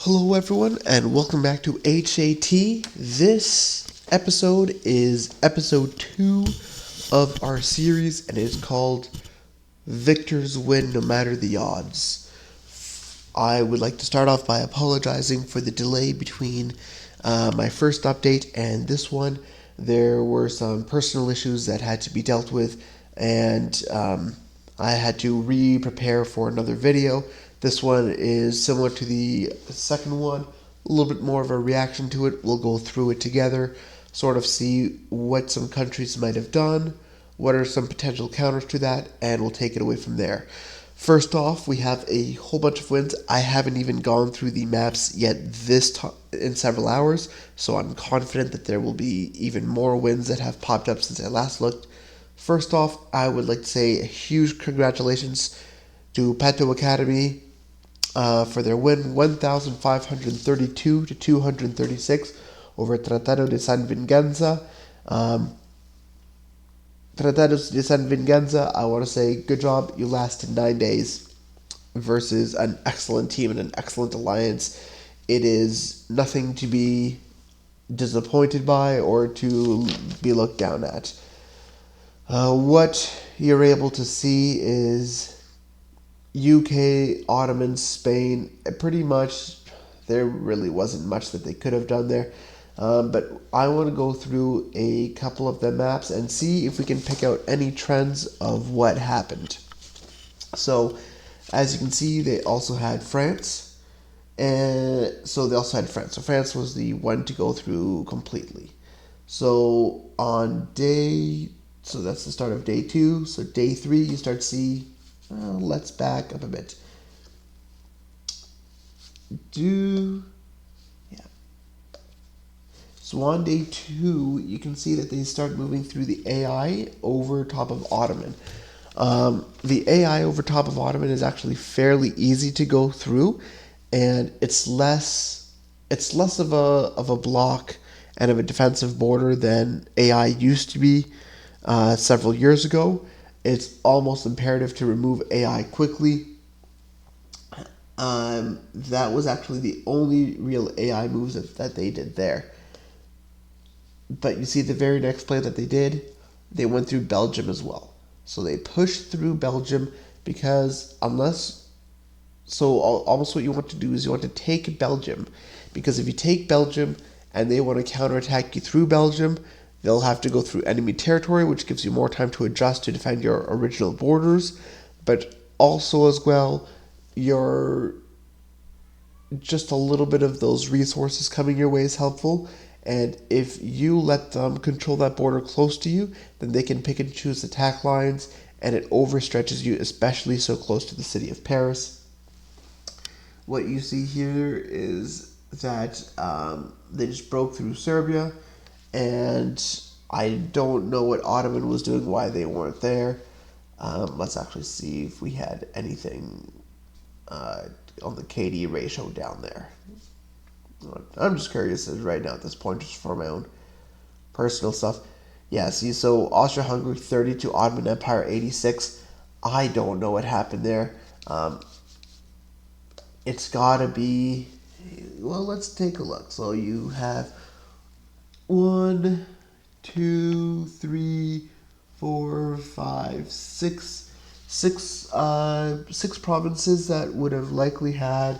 Hello, everyone, and welcome back to HAT. This episode is episode 2 of our series, and it is called Victors Win No Matter the Odds. I would like to start off by apologizing for the delay between my first update and this one. There were some personal issues that had to be dealt with, and I had to re-prepare for another video. This one is similar to the second one, a little bit more of a reaction to it. We'll go through it together, sort of see what some countries might have done, what are some potential counters to that, and we'll take it away from there. First off, we have a whole bunch of wins. I haven't even gone through the maps yet in several hours, so I'm confident that there will be even more wins that have popped up since I last looked. First off, I would like to say a huge congratulations to Pato Academy for their win, 1,532 to 236 over Tratado de San Venganza. Tratados de San Venganza, I want to say good job. You lasted 9 days versus an excellent team and an excellent alliance. It is nothing to be disappointed by or to be looked down at. What you're able to see is UK, Ottoman, Spain. Pretty much, there really wasn't much that they could have done there. But I want to go through a couple of the maps and see if we can pick out any trends of what happened. So, as you can see, they also had France. So France was the one to go through completely. So that's the start of day 2. So day 3, you start to see. Let's back up a bit. So on day 2, you can see that they start moving through the AI over top of Ottoman. The AI over top of Ottoman is actually fairly easy to go through, and it's less of a block and of a defensive border than AI used to be several years ago. It's almost imperative to remove AI quickly. That was actually the only real AI moves that they did there. But you see the very next play that they did, they went through Belgium as well. So they pushed through Belgium because almost what you want to do is you want to take Belgium. Because if you take Belgium and they want to counterattack you through Belgium, they'll have to go through enemy territory, which gives you more time to adjust to defend your original borders. But also as well, you're just a little bit of those resources coming your way is helpful. And if you let them control that border close to you, then they can pick and choose attack lines, and it overstretches you, especially so close to the city of Paris. What you see here is that they just broke through Serbia, and I don't know what Ottoman was doing, why they weren't there. Let's actually see if we had anything on the KD ratio down there. I'm just curious right now at this point, just for my own personal stuff. Yeah, see, so Austria-Hungary 32, Ottoman Empire 86. I don't know what happened there. It's gotta be. Well, let's take a look. So you have 1, 2, 3, 4, 5, 6 provinces that would have likely had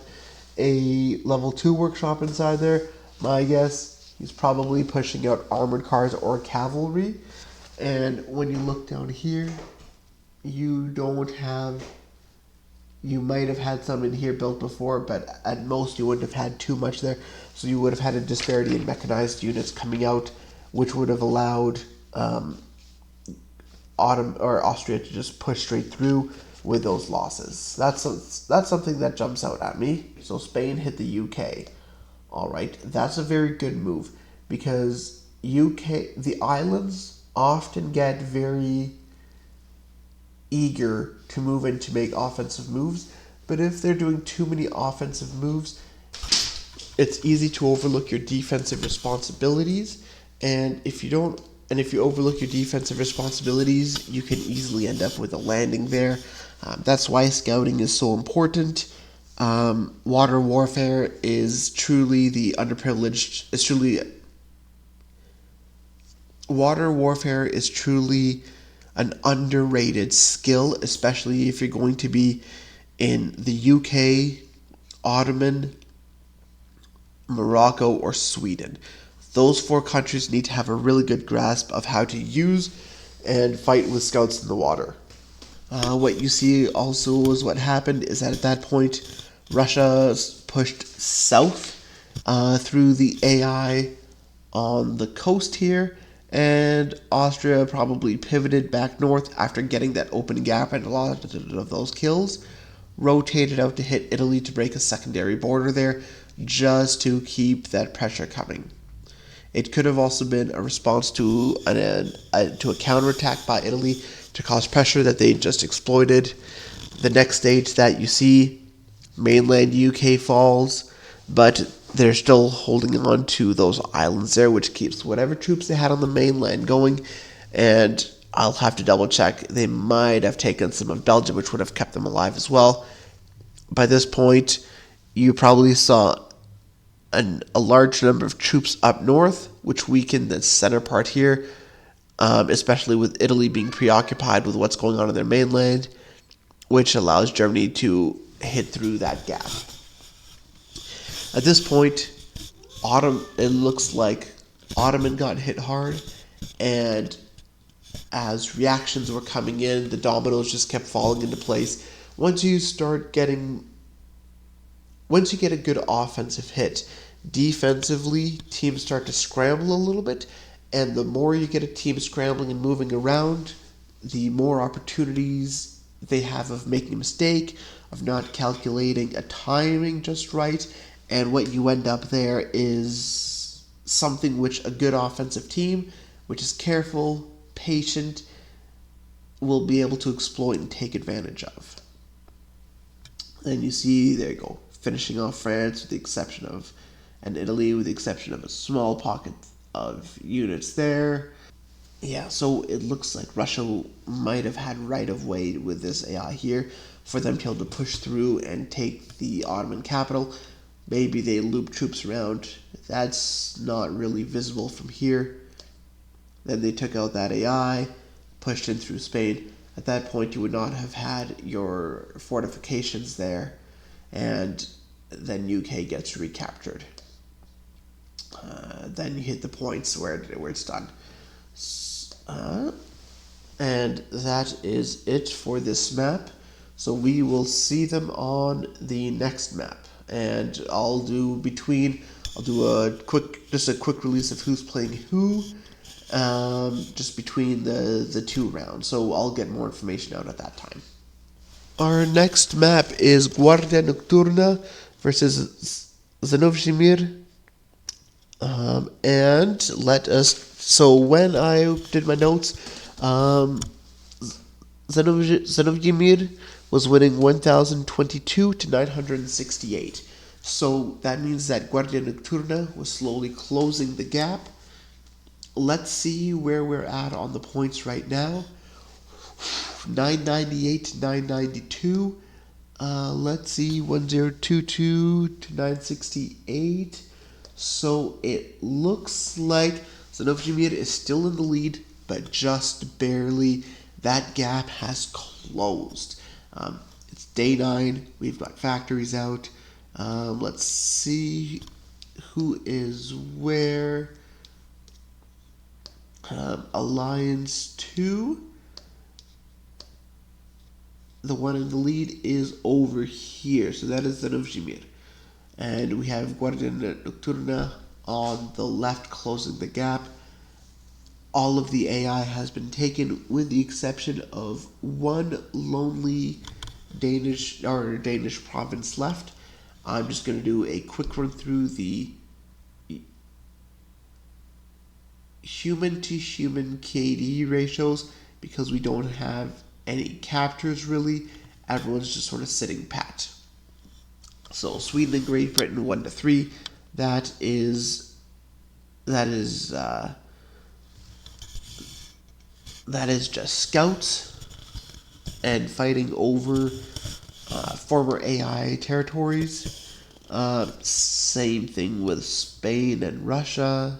a level 2 workshop inside there. My guess, he's probably pushing out armored cars or cavalry. And when you look down here, you might have had some in here built before, but at most you wouldn't have had too much there. So you would have had a disparity in mechanized units coming out, which would have allowed Austria to just push straight through with those losses. That's something that jumps out at me. So Spain hit the UK. All right, that's a very good move because the islands often get very eager to move in to make offensive moves, but if they're doing too many offensive moves, it's easy to overlook your defensive responsibilities, and if you overlook your defensive responsibilities, you can easily end up with a landing there. That's why scouting is so important. Water warfare is truly the underprivileged. It's truly water warfare is truly an underrated skill, especially if you're going to be in the UK, Ottoman, Morocco, or Sweden. Those four countries need to have a really good grasp of how to use and fight with scouts in the water. What you see also is what happened is that at that point, Russia pushed south through the AI on the coast here, and Austria probably pivoted back north after getting that open gap and a lot of those kills, rotated out to hit Italy to break a secondary border there, just to keep that pressure coming. It could have also been a response to a counterattack by Italy to cause pressure that they just exploited. The next stage that you see, mainland UK falls, but they're still holding on to those islands there, which keeps whatever troops they had on the mainland going. And I'll have to double check. They might have taken some of Belgium, which would have kept them alive as well. By this point, you probably saw a large number of troops up north, which weakened the center part here, especially with Italy being preoccupied with what's going on in their mainland, which allows Germany to hit through that gap. At this point, it looks like Ottoman got hit hard, and as reactions were coming in, the dominoes just kept falling into place. Once you get a good offensive hit, defensively, teams start to scramble a little bit, and the more you get a team scrambling and moving around, the more opportunities they have of making a mistake, of not calculating a timing just right, and what you end up there is something which a good offensive team, which is careful, patient, will be able to exploit and take advantage of. And you see, there you go, finishing off France with the exception of, and Italy with the exception of a small pocket of units there. Yeah, so it looks like Russia might have had right of way with this AI here for them to be able to push through and take the Ottoman capital. Maybe they loop troops around. That's not really visible from here. Then they took out that AI, pushed in through Spain. At that point, you would not have had your fortifications there, and then UK gets recaptured. Then you hit the points where it's done. And that is it for this map. So we will see them on the next map. And I'll do a quick release of who's playing who, just between the two rounds. So I'll get more information out at that time. Our next map is Guardia Nocturna versus Zanovjimir. And so when I did my notes, Zanovjimir was winning 1,022 to 968. So that means that Guardia Nocturna was slowly closing the gap. Let's see where we're at on the points right now. 998 to 992. Let's see, 1022 to 968. So it looks like Zanovjimir is still in the lead, but just barely. That gap has closed. It's day 9. We've got factories out. Let's see who is where. Alliance 2. The one in the lead is over here. So that is Zanovjimir. And we have Guardia Nocturna on the left closing the gap. All of the AI has been taken with the exception of one lonely Danish province left. I'm just going to do a quick run through the human-to-human KD ratios because we don't have any captures really. Everyone's just sort of sitting pat. So Sweden and Great Britain 1-3. That is just scouts and fighting over former AI territories. Same thing with Spain and Russia.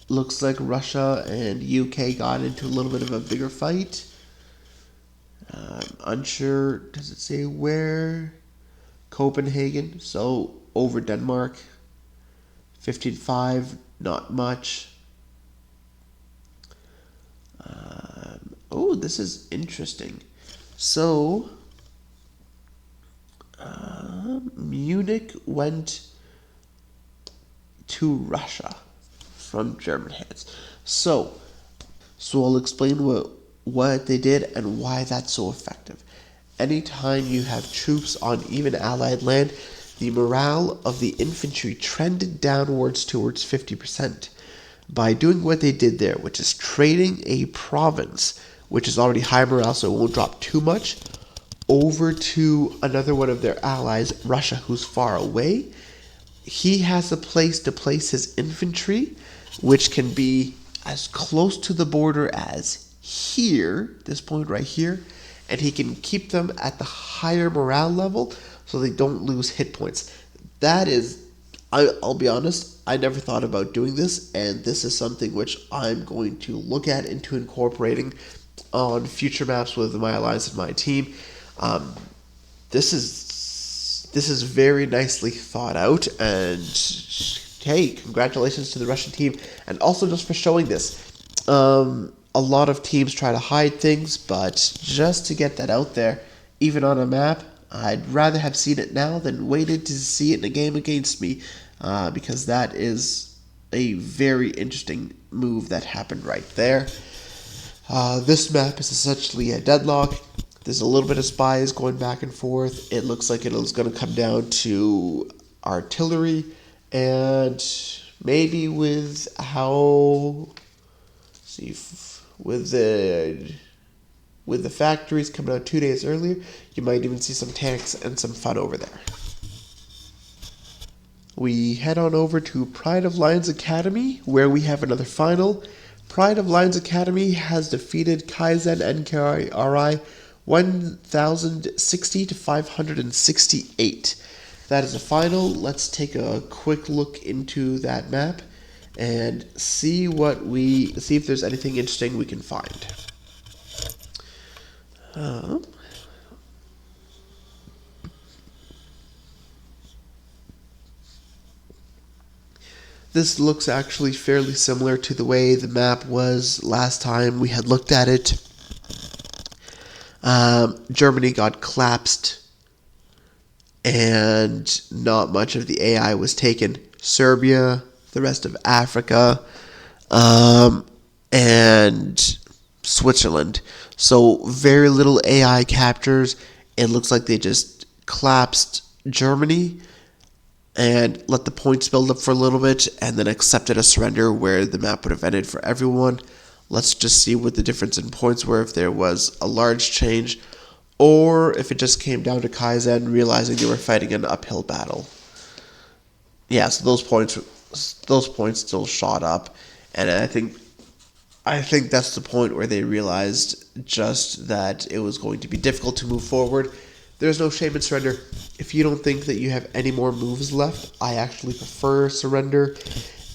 Looks like Russia and UK got into a little bit of a bigger fight. Unsure, does it say where? Copenhagen, so over Denmark. 15-5, not much. Oh, this is interesting. So, Munich went to Russia from German hands. So I'll explain what they did and why that's so effective. Anytime you have troops on even allied land, the morale of the infantry trended downwards towards 50%. By doing what they did there, which is trading a province, which is already high morale so it won't drop too much, over to another one of their allies, Russia, who's far away, he has a place to place his infantry, which can be as close to the border as here, this point right here, and he can keep them at the higher morale level so they don't lose hit points. That is, I'll be honest, I never thought about doing this, and this is something which I'm going to look at into incorporating on future maps with my alliance and my team. This is very nicely thought out, and hey, congratulations to the Russian team, and also just for showing this. A lot of teams try to hide things, but just to get that out there, even on a map, I'd rather have seen it now than waited to see it in a game against me, because that is a very interesting move that happened right there. This map is essentially a deadlock. There's a little bit of spies going back and forth. It looks like it is going to come down to artillery, and maybe with how, with the factories coming out 2 days earlier, you might even see some tanks and some fun over there. We head on over to Pride of Lions Academy, where we have another final. Pride of Lions Academy has defeated Kaizen NKRI 1060 to 568. That is a final. Let's take a quick look into that map and see if there's anything interesting we can find. This looks actually fairly similar to the way the map was last time we had looked at it. Germany got collapsed, and not much of the AI was taken. Serbia, the rest of Africa, and Switzerland. So very little AI captures. It looks like they just collapsed Germany and let the points build up for a little bit, and then accepted a surrender where the map would have ended for everyone. Let's just see what the difference in points were, if there was a large change, or if it just came down to Kaizen realizing they were fighting an uphill battle. Yeah, so those points still shot up, and I think that's the point where they realized just that it was going to be difficult to move forward. There's no shame in surrender. If you don't think that you have any more moves left, I actually prefer surrender.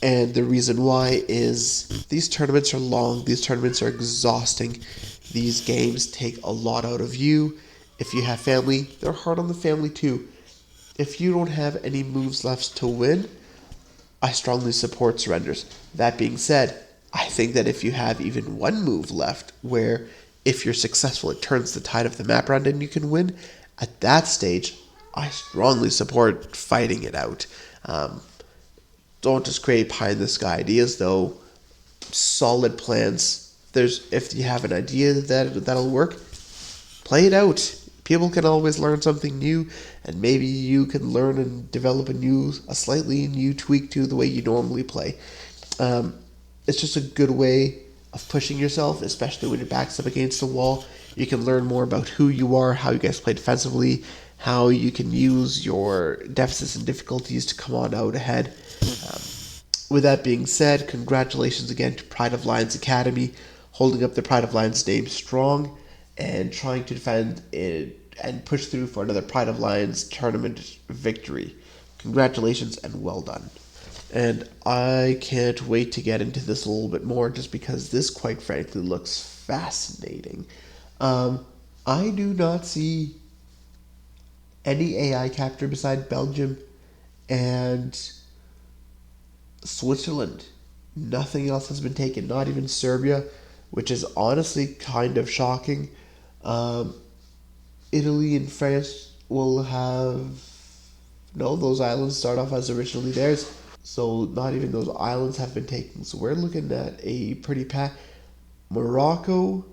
And the reason why is these tournaments are long. These tournaments are exhausting. These games take a lot out of you. If you have family, they're hard on the family too. If you don't have any moves left to win, I strongly support surrenders. That being said, I think that if you have even one move left where if you're successful it turns the tide of the map around and you can win, at that stage, I strongly support fighting it out. Don't just create pie-in-the-sky ideas, though. Solid plans. If you have an idea that'll work, play it out. People can always learn something new, and maybe you can learn and develop a slightly new tweak to the way you normally play. It's just a good way of pushing yourself, especially when your back's up against the wall. You can learn more about who you are, how you guys play defensively, how you can use your deficits and difficulties to come on out ahead. With that being said, congratulations again to Pride of Lions Academy, holding up the Pride of Lions name strong. and trying to defend it and push through for another Pride of Lions tournament victory. Congratulations and well done. And I can't wait to get into this a little bit more just because this, quite frankly, looks fascinating. I do not see any AI capture beside Belgium and Switzerland. Nothing else has been taken, not even Serbia, which is honestly kind of shocking. Um, Italy and France will have. No, those islands start off as originally theirs. So not even those islands have been taken. So we're looking at a pretty pack. Morocco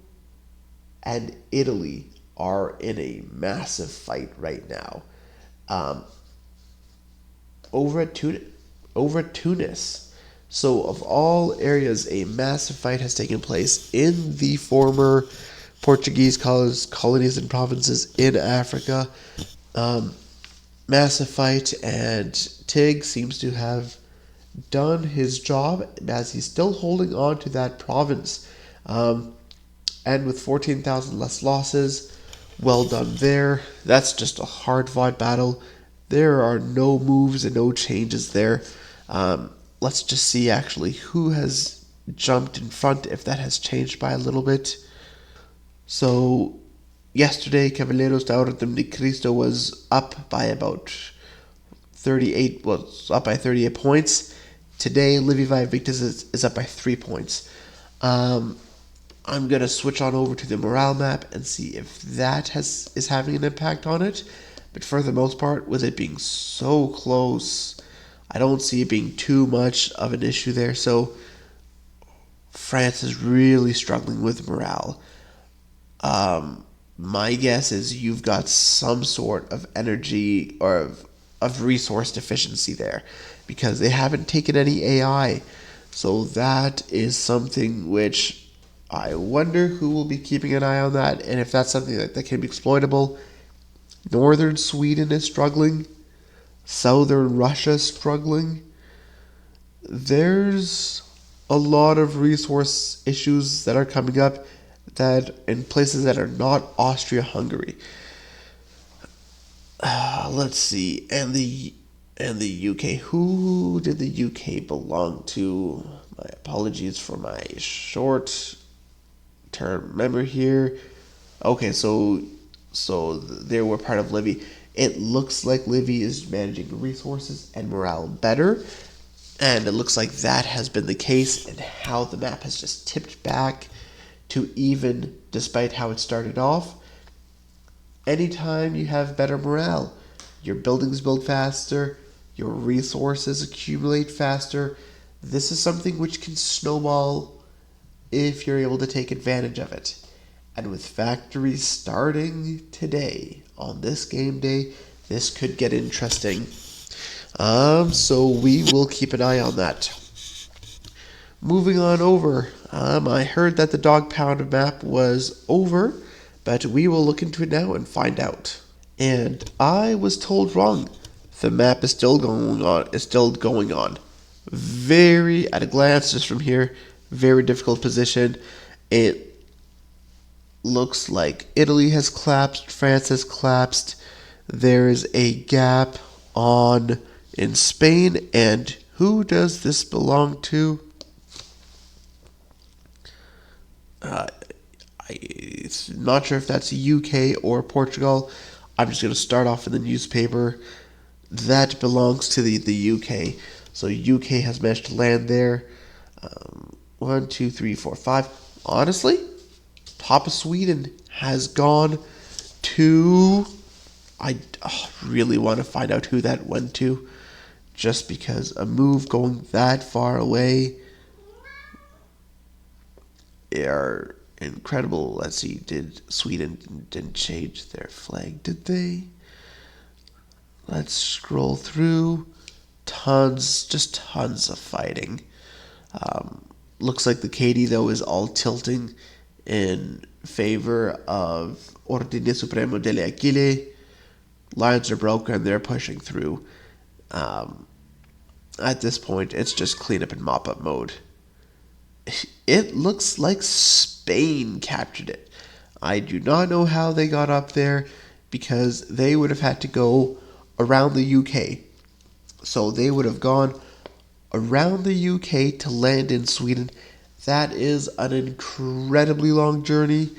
and Italy are in a massive fight right now. Um, over at Tunis. So of all areas, a massive fight has taken place in the former Portuguese colonies and provinces in Africa. Um, Massive fight, and Tig seems to have done his job as he's still holding on to that province. And with 14,000 less losses, well done there. That's just a hard fought battle. There are no moves and no changes there. Let's just see actually who has jumped in front, if that has changed by a little bit. So yesterday, Cavaleiros da Ordem de Cristo was up by about 38, was up by 38 points. Today, Livy Victus is up by 3 points. I'm going to switch on over to the morale map and see if that is having an impact on it. But for the most part, with it being so close, I don't see it being too much of an issue there. So France is really struggling with morale. My guess is you've got some sort of energy or of resource deficiency there because they haven't taken any AI. So that is something which I wonder who will be keeping an eye on that and if that's something that can be exploitable. Northern Sweden is struggling. Southern Russia is struggling. There's a lot of resource issues that are coming up that in places that are not Austria-Hungary. Let's see, and the UK. Who did the UK belong to? My apologies for my short-term memory here. Okay, so they were part of Livy. It looks like Livy is managing resources and morale better, and it looks like that has been the case, and how the map has just tipped back to even despite how it started off. Anytime you have better morale, your buildings build faster, your resources accumulate faster. This is something which can snowball if you're able to take advantage of it. And with factories starting today, on this game day, this could get interesting. So we will keep an eye on that. Moving on over, I heard that the Dog Pound map was over, but we will look into it now and find out. And I was told wrong. The map is still going on. It's still going on. Very, at a glance, just from here, very difficult position. It looks like Italy has collapsed, France has collapsed. There is a gap on in Spain, and who does this belong to? I'm not sure if that's UK or Portugal. I'm just going to start off in the newspaper. That belongs to the UK. So UK has managed to land there. 1, 2, 3, 4, 5. Honestly, top of Sweden has gone to... I really want to find out who that went to. Just because a move going that far away are incredible. Let's see, Sweden didn't change their flag, did they? Let's scroll through. Just tons of fighting. Looks like the KD, though, is all tilting in favor of Ordine Supremo delle Aquile. Lines are broken, they're pushing through. At this point, it's just cleanup and mop-up mode. It looks like Spain captured it. I do not know how they got up there because they would have had to go around the UK. So they would have gone around the UK to land in Sweden. That is an incredibly long journey.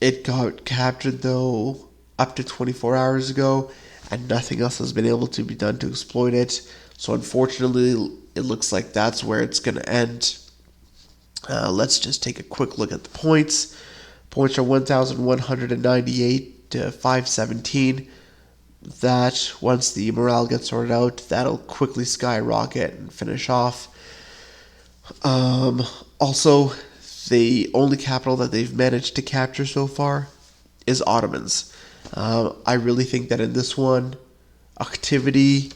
It got captured, though, up to 24 hours ago, and nothing else has been able to be done to exploit it. So, unfortunately, it looks like that's where it's going to end. Let's just take a quick look at the points. Points are 1,198 to 517. That, once the morale gets sorted out, that'll quickly skyrocket and finish off. Also, the only capital that they've managed to capture so far is Ottomans. I really think that in this one, activity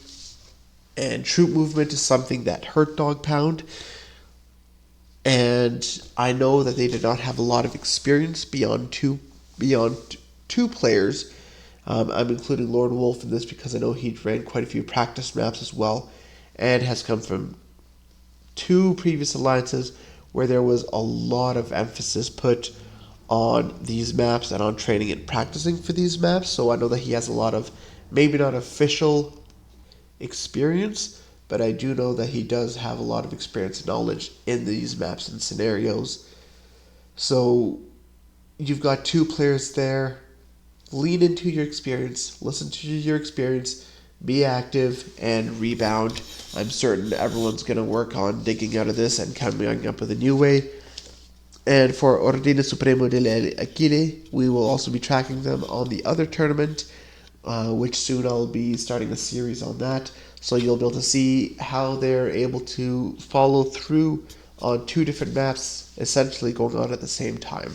and troop movement is something that hurt Dog Pound. And I know that they did not have a lot of experience beyond two players. I'm including Lord Wolf in this because I know he ran quite a few practice maps as well, and has come from two previous alliances where there was a lot of emphasis put on these maps and on training and practicing for these maps. So I know that he has a lot of, maybe not official experience, but I do know that he does have a lot of experience and knowledge in these maps and scenarios. So you've got two players there. Lean into your experience, listen to your experience, be active, and rebound. I'm certain everyone's going to work on digging out of this and coming up with a new way. And for Ordine Supremo delle Aquile, we will also be tracking them on the other tournament, which soon I'll be starting a series on that. So you'll be able to see how they're able to follow through on two different maps, essentially going on at the same time.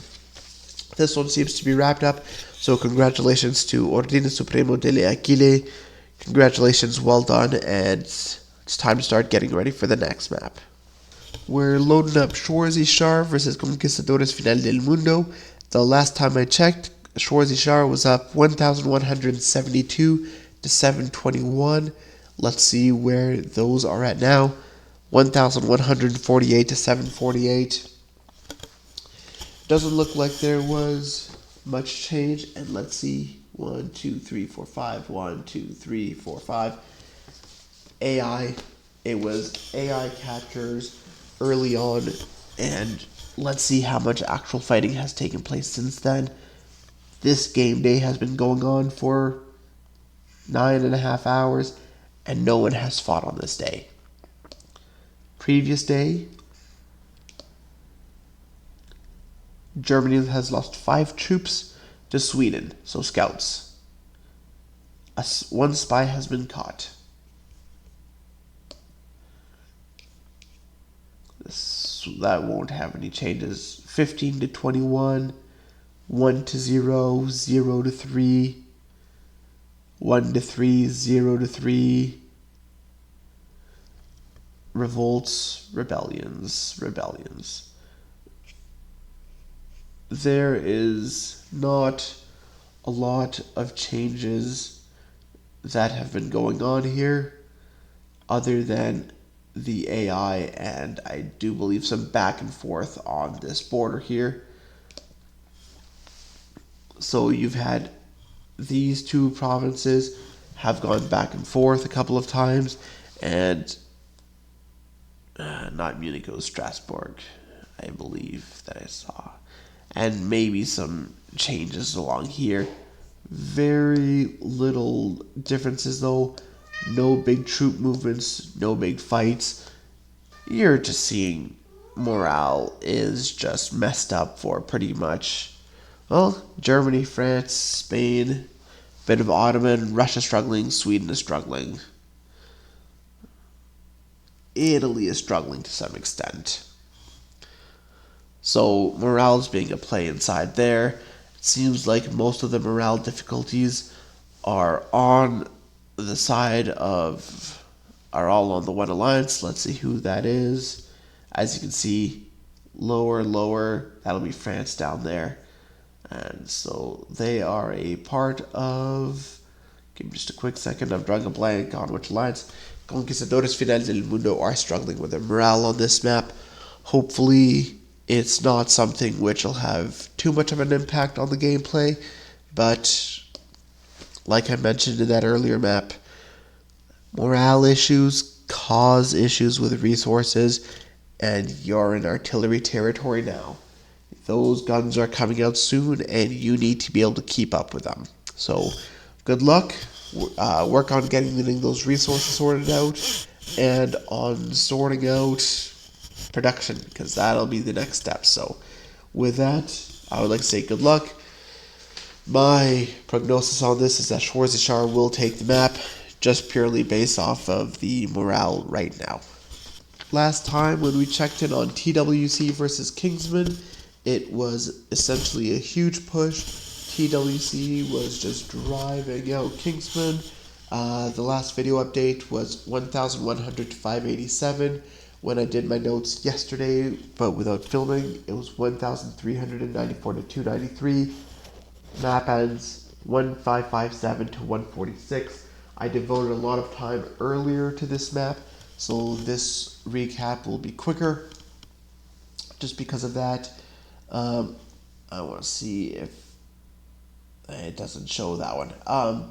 This one seems to be wrapped up, so congratulations to Ordine Supremo delle Aquile. Congratulations, well done, and it's time to start getting ready for the next map. We're loading up Schwarzy Shar versus Conquistadores Final del Mundo. The last time I checked, Schwarzy Shar was up 1,172 to 721. Let's see where those are at now. 1,148 to 748. Doesn't look like there was much change. And let's see. 1, 2, 3, 4, 5. 1, 2, 3, 4, 5. AI. It was AI captures early on. And let's see how much actual fighting has taken place since then. This game day has been going on for 9.5 hours. And no one has fought on this day. Previous day, Germany has lost 5 troops to Sweden, so scouts. One spy has been caught. That won't have any changes. 15 to 21, 1 to 0, 0 to 3, 1 to 3, 0 to 3. Revolts, rebellions. There is not a lot of changes that have been going on here other than the AI, and I do believe some back and forth on this border here. So you've had these two provinces have gone back and forth a couple of times, and not Munich, it was Strasbourg, I believe, that I saw. And maybe some changes along here. Very little differences though. No big troop movements, no big fights. You're just seeing morale is just messed up for pretty much, well, Germany, France, Spain, bit of Ottoman, Russia struggling, Sweden is struggling. Italy is struggling to some extent. So morale is being a play inside there. It seems like most of the morale difficulties are on the side of, are all on the one alliance. Let's see who that is. As you can see, lower, that'll be France down there. And so they are a part of, give me just a quick second, I'm drawing a blank on which alliance. Conquistadores Final del Mundo are struggling with their morale on this map. Hopefully It's not something which will have too much of an impact on the gameplay, but like I mentioned in that earlier map, morale issues cause issues with resources, and you're in artillery territory now. Those guns are coming out soon, and you need to be able to keep up with them. So, good luck. Work on getting those resources sorted out, and on sorting out production, because that'll be the next step. So, with that, I would like to say good luck. My prognosis on this is that Schwarzschild will take the map, just purely based off of the morale right now. Last time when we checked in on TWC versus Kingsman, it was essentially a huge push. TWC was just driving out Kingsman. The last video update was 1,100 to 587. When I did my notes yesterday, but without filming, it was 1,394 to 293. Map ends 1557 to 146. I devoted a lot of time earlier to this map, so this recap will be quicker just because of that. I want to see if it doesn't show that one.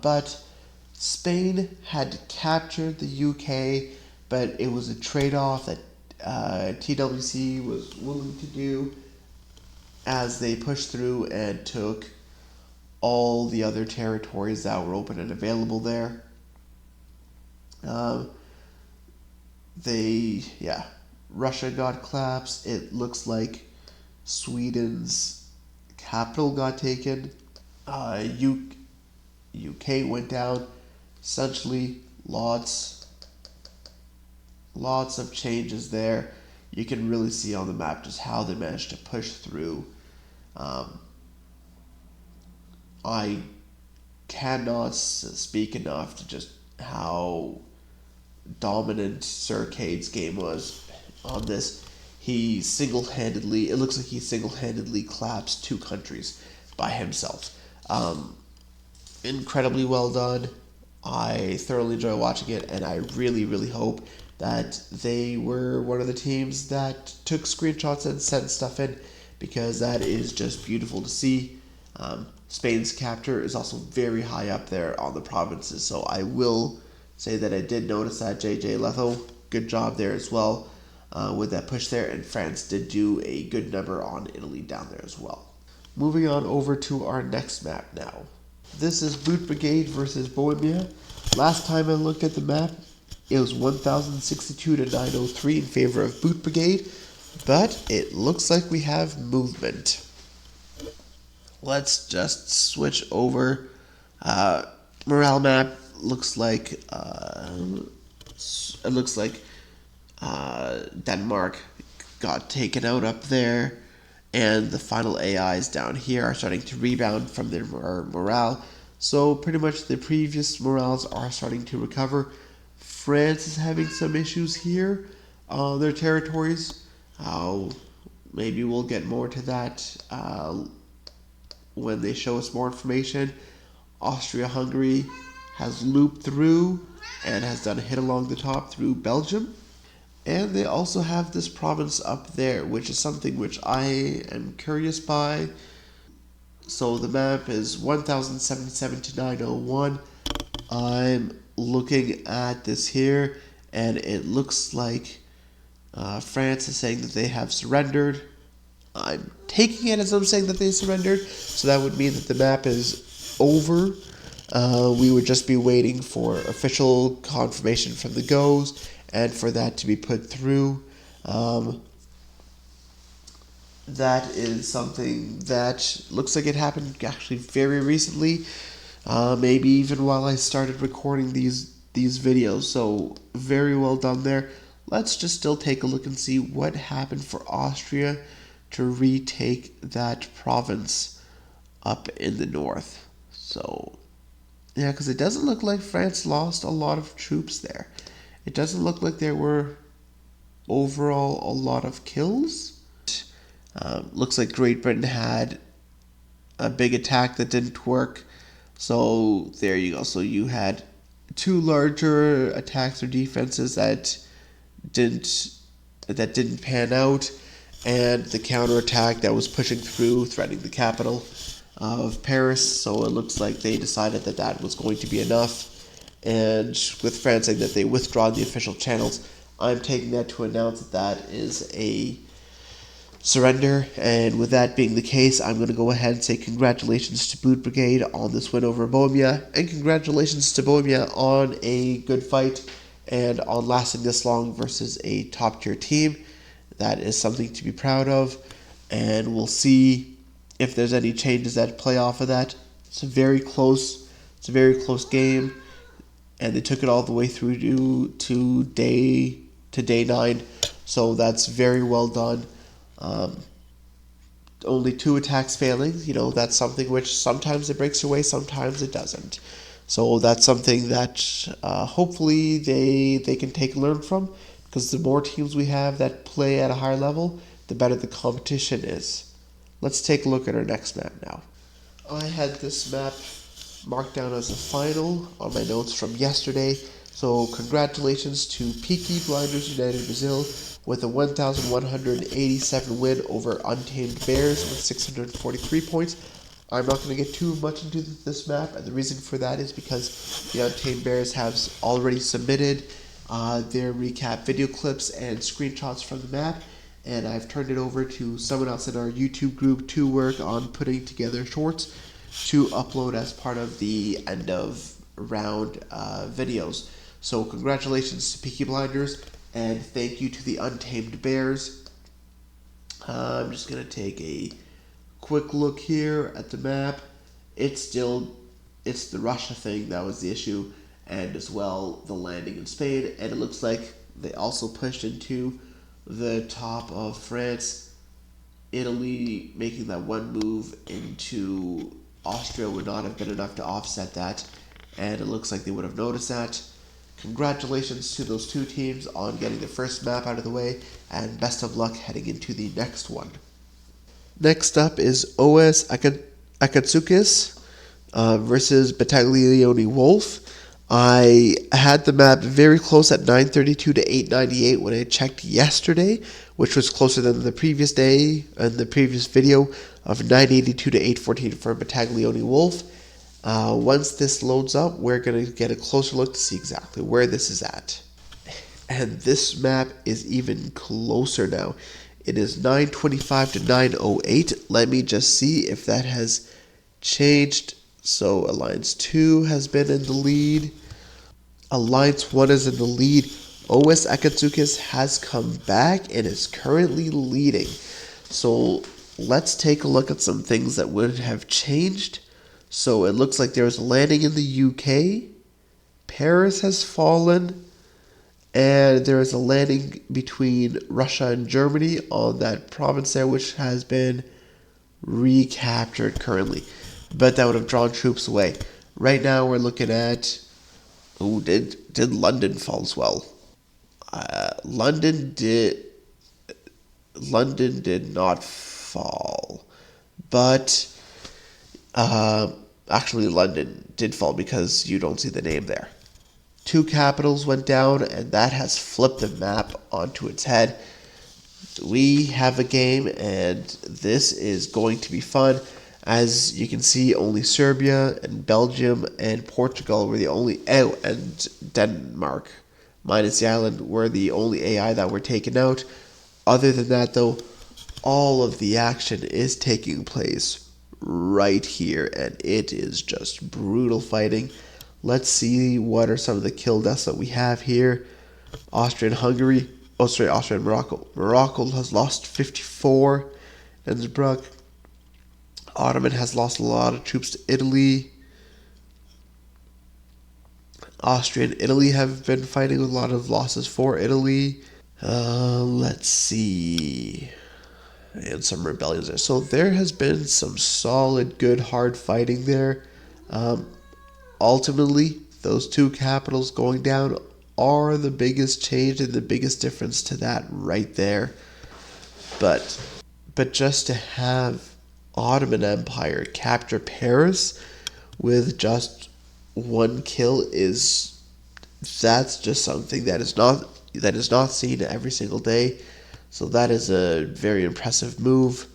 But Spain had captured the UK, but it was a trade-off that TWC was willing to do as they pushed through and took all the other territories that were open and available there. Russia got collapsed. It looks like Sweden's capital got taken. UK went down. Essentially, lots of changes there. You can really see on the map just how they managed to push through. I cannot speak enough to just how dominant Sir Cade's game was on this. It looks like he single-handedly collapsed 2 countries by himself. Incredibly well done. I thoroughly enjoy watching it, and I really, really hope that they were one of the teams that took screenshots and sent stuff in, because that is just beautiful to see. Spain's capture is also very high up there on the provinces, so I will say that I did notice that. JJ Letho, good job there as well with that push there, and France did do a good number on Italy down there as well. Moving on over to our next map now. This is Boot Brigade versus Bohemia. Last time I looked at the map, it was 1,062 to 903 in favor of Boot Brigade, but it looks like we have movement. Let's just switch over. Morale map looks like Denmark got taken out up there, and the final AIs down here are starting to rebound from their morale. So pretty much the previous morales are starting to recover. France is having some issues here on their territories. Maybe we'll get more to that when they show us more information. Austria-Hungary has looped through and has done a hit along the top through Belgium. And they also have this province up there, which is something which I am curious by. So the map is 1077 to 901. I'm looking at this here, and it looks like France is saying that they have surrendered. I'm taking it as I'm saying that they surrendered, so that would mean that the map is over. We would just be waiting for official confirmation from the GOs and for that to be put through. That is something that looks like it happened actually very recently, maybe even while I started recording these videos, so very well done there. Let's just still take a look and see what happened for Austria to retake that province up in the north. So, yeah, because it doesn't look like France lost a lot of troops there. It doesn't look like there were overall a lot of kills. Looks like Great Britain had a big attack that didn't work. So there you go. So you had 2 larger attacks or defenses that didn't pan out, and the counterattack that was pushing through, threatening the capital of Paris. So it looks like they decided that that was going to be enough. And with France saying that they withdraw the official channels, I'm taking that to announce that that is a surrender. And with that being the case, I'm going to go ahead and say congratulations to Boot Brigade on this win over Bohemia, and congratulations to Bohemia on a good fight and on lasting this long versus a top tier team. That is something to be proud of, and we'll see if there's any changes that play off of that. It's a very close game, and they took it all the way through to day 9, so that's very well done. Only 2 attacks failing, that's something which sometimes it breaks away, sometimes it doesn't. So that's something that hopefully they can take and learn from, because the more teams we have that play at a higher level, the better the competition is. Let's take a look at our next map now. I had this map marked down as a final on my notes from yesterday. So congratulations to Peaky Blinders United Brazil with a 1,187 win over Untamed Bears with 643 points. I'm not going to get too much into this map, and the reason for that is because the Untamed Bears have already submitted their recap video clips and screenshots from the map, and I've turned it over to someone else in our YouTube group to work on putting together shorts to upload as part of the end of round videos. So congratulations to Peaky Blinders, and thank you to the Untamed Bears. I'm just going to take a quick look here at the map. It's the Russia thing that was the issue, and as well the landing in Spain, and it looks like they also pushed into the top of France. Italy making that one move into Austria would not have been enough to offset that, and it looks like they would have noticed that. Congratulations to those 2 teams on getting the first map out of the way, and best of luck heading into the next one. Next up is OS Akatsukis versus Battaglione Wolf. I had the map very close at 932 to 898 when I checked yesterday, which was closer than the previous day and the previous video of 982 to 814 for Battaglione Wolf. Once this loads up, we're going to get a closer look to see exactly where this is at. And this map is even closer now. It is 925 to 908. Let me just see if that has changed. So Alliance 2 has been in the lead. Alliance 1 is in the lead. OS Akatsukis has come back and is currently leading. So let's take a look at some things that would have changed. So it looks like there's a landing in the UK. Paris has fallen. And there is a landing between Russia and Germany on that province there, which has been recaptured currently. But that would have drawn troops away. Right now we're looking at... Oh, did London fall as well? London did not fall. But actually London did fall because you don't see the name there. 2 capitals went down, and that has flipped the map onto its head. We have a game, and this is going to be fun. As you can see, only Serbia and Belgium and Portugal were the only... Oh, and Denmark, minus the island, were the only AI that were taken out. Other than that, though, all of the action is taking place right here, and it is just brutal fighting. Let's see what are some of the kill deaths that we have here. Austria and Morocco. Morocco has lost 54. Innsbruck. Ottoman has lost a lot of troops to Italy. Austria and Italy have been fighting with a lot of losses for Italy. Let's see. And some rebellions there. So there has been some solid, good, hard fighting there. Ultimately, those 2 capitals going down are the biggest change and the biggest difference to that right there. But just to have Ottoman Empire capture Paris with just 1 kill that's just something that is not seen every single day. So that is a very impressive move.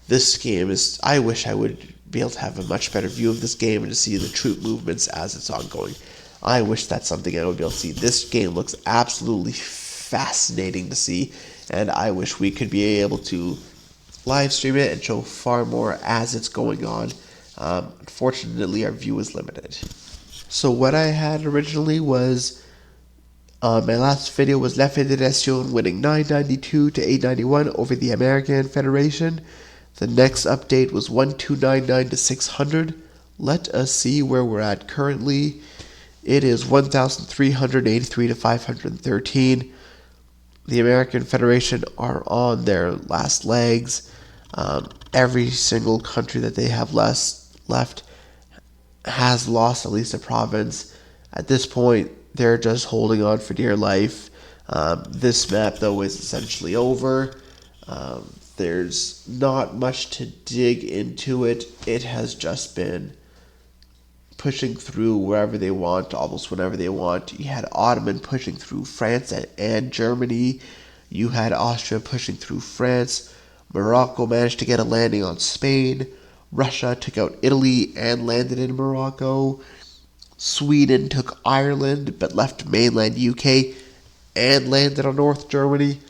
This game is, I wish I would be able to have a much better view of this game and to see the troop movements as it's ongoing. I wish that's something I would be able to see. This game looks absolutely fascinating to see, and I wish we could be able to live stream it and show far more as it's going on. Unfortunately, our view is limited. So what I had originally was my last video was La Fédération winning 992 to 891 over the American Federation. The next update was 1299 to 600. Let us see where we're at currently. It is 1383 to 513. The American Federation are on their last legs. Every single country that they have left has lost at least a province. At this point, they're just holding on for dear life. This map, though, is essentially over. There's not much to dig into it. It has just been pushing through wherever they want, almost whenever they want. You had Ottoman pushing through France and Germany. You had Austria pushing through France. Morocco managed to get a landing on Spain. Russia took out Italy and landed in Morocco. Sweden took Ireland but left mainland UK and landed on North Germany.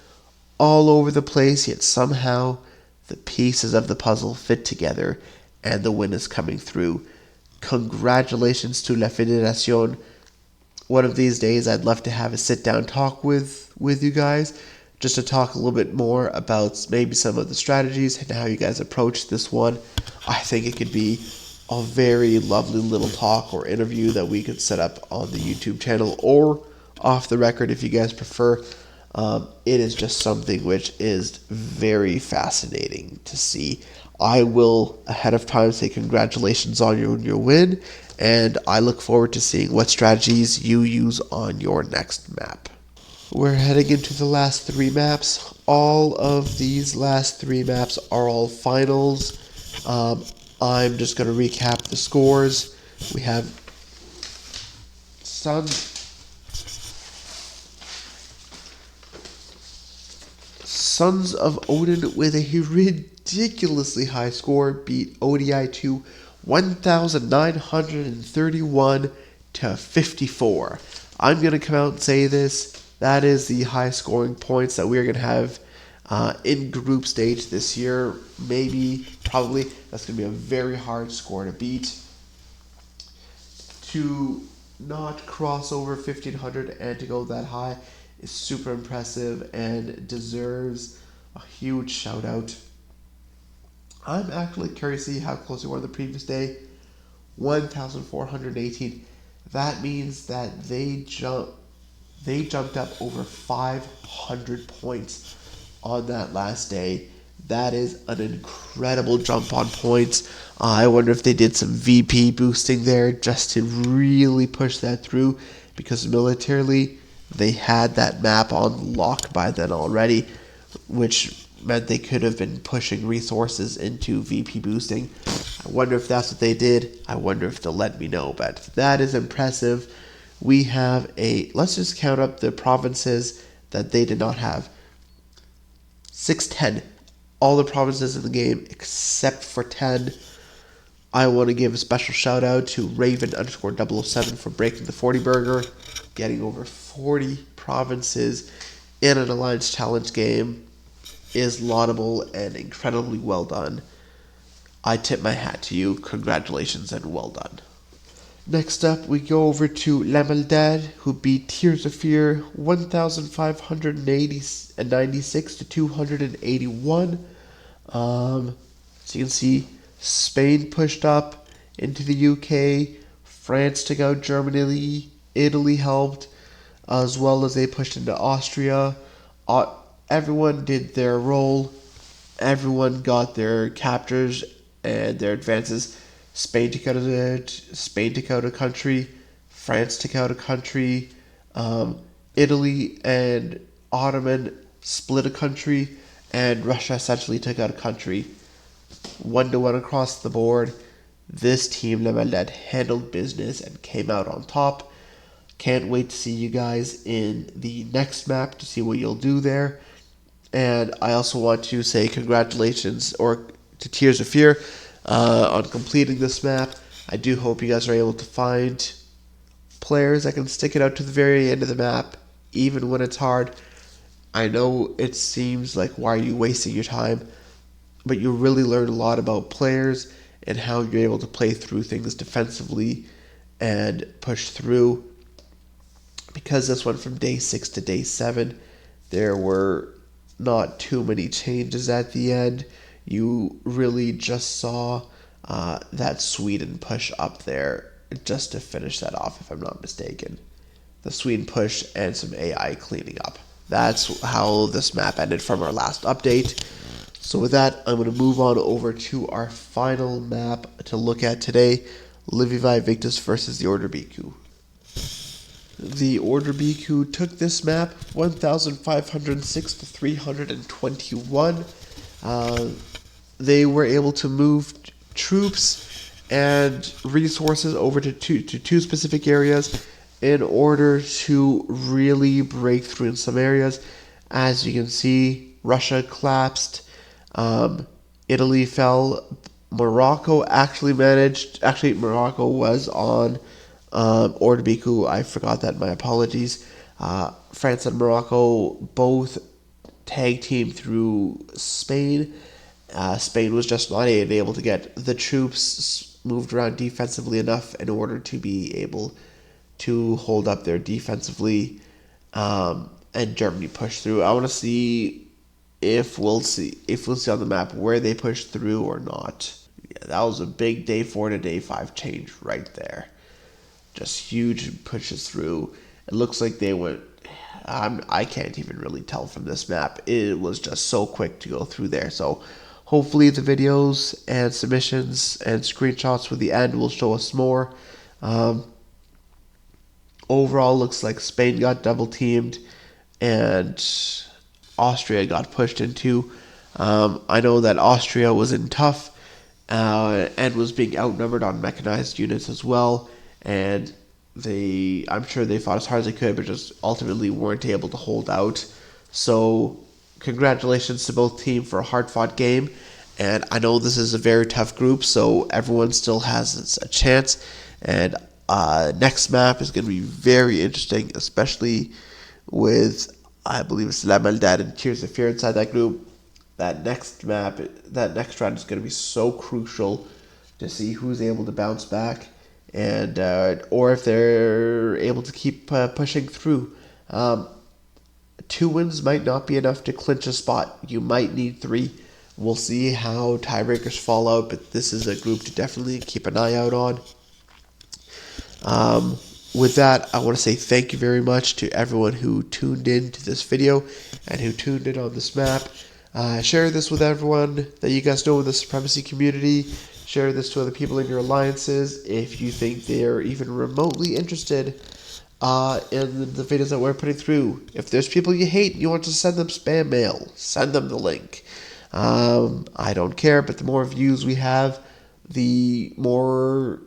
All over the place, yet somehow the pieces of the puzzle fit together and the win is coming through. Congratulations to La Fédération. One of these days, I'd love to have a sit-down talk with you guys, just to talk a little bit more about maybe some of the strategies and how you guys approach this one. I think it could be a very lovely little talk or interview that we could set up on the YouTube channel or off the record if you guys prefer. It is just something which is very fascinating to see. I will ahead of time say congratulations on your win, and I look forward to seeing what strategies you use on your next map. We're heading into the last 3 maps. All of these last 3 maps are all finals. I'm just going to recap the scores. We have Sons of Odin with a ridiculously high score beat ODI to 1,931 to 54. I'm going to come out and say this. That is the high scoring points that we're going to have in group stage this year. Maybe, probably, that's going to be a very hard score to beat. To not cross over 1,500 and to go that high is super impressive and deserves a huge shout out. I'm actually curious to see how close we were the previous day. 1,418. That means that they jumped up over 500 points on that last day. That is an incredible jump on points. I wonder if they did some VP boosting there just to really push that through, because militarily they had that map on lock by then already, which meant they could have been pushing resources into VP boosting. I wonder if that's what they did. I wonder if they'll let me know, but that is impressive. We have let's just count up the provinces that they did not have. 610. All the provinces in the game except for 10. I want to give a special shout out to Raven_007 for breaking the 40 burger, getting over 40 provinces in an Alliance Challenge game is laudable and incredibly well done. I tip my hat to you. Congratulations and well done. Next up, we go over to La Maldad, who beat Tears of Fear 1,596 to 281. As you can see, Spain pushed up into the UK. France took out Germany. Italy helped, as well as they pushed into Austria. Everyone did their role. Everyone got their captures and their advances. Spain took out a country. France took out a country. Italy and Ottoman split a country, and Russia essentially took out a country. 1-1 across the board. This team, La Maldad, handled business and came out on top. Can't wait to see you guys in the next map to see what you'll do there. And I also want to say congratulations to Tears of Fear on completing this map. I do hope you guys are able to find players that can stick it out to the very end of the map, even when it's hard. I know it seems like, why are you wasting your time? But you really learn a lot about players and how you're able to play through things defensively and push through. Because this went from day 6 to day 7, there were not too many changes at the end. You really just saw that Sweden push up there just to finish that off, if I'm not mistaken. The Sweden push and some AI cleaning up. That's how this map ended from our last update. So with that, I'm going to move on over to our final map to look at today, Livii Victus versus the Order Biku. The Order Biku took this map 1,506 to 321. They were able to move troops and resources over to two specific areas in order to really break through in some areas. As you can see, Russia collapsed, Italy fell, Morocco Morocco was on Order Biku. I forgot that, my apologies. France and Morocco both tag team through Spain. Spain was just not able to get the troops moved around defensively enough in order to be able to hold up there defensively, and Germany pushed through. I want to see if we'll see on the map where they push through or not. Yeah, that was a big day 4 to day 5 change right there. Just huge pushes through. It looks like they went. I can't even really tell from this map. It was just so quick to go through there. So hopefully the videos and submissions and screenshots for the end will show us more. Overall, looks like Spain got double teamed and Austria got pushed into. I know that Austria was in tough and was being outnumbered on mechanized units as well. And I'm sure they fought as hard as they could, but just ultimately weren't able to hold out. So congratulations to both teams for a hard-fought game. And I know this is a very tough group, so everyone still has a chance. And next map is going to be very interesting, especially with, I believe it's La Maldad and Tears of Fear inside that group. That next round is going to be so crucial to see who's able to bounce back, and or if they're able to keep pushing through. 2 wins might not be enough to clinch a spot. You might need 3. We'll see how tiebreakers fall out, but this is a group to definitely keep an eye out on. With that, I want to say thank you very much to everyone who tuned in to this video and who tuned in on this map. Share this with everyone that you guys know in the Supremacy community. Share this to other people in your alliances if you think they're even remotely interested in the videos that we're putting through. If there's people you hate and you want to send them spam mail, send them the link. I don't care, but the more views we have, the more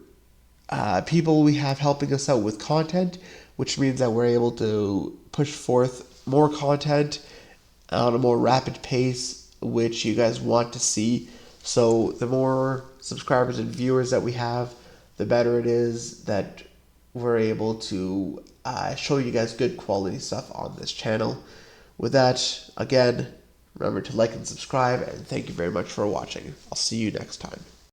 people we have helping us out with content, which means that we're able to push forth more content on a more rapid pace, which you guys want to see. So the more subscribers and viewers that we have, the better it is that we're able to show you guys good quality stuff on this channel. With that, again, remember to like and subscribe, and thank you very much for watching. I'll see you next time.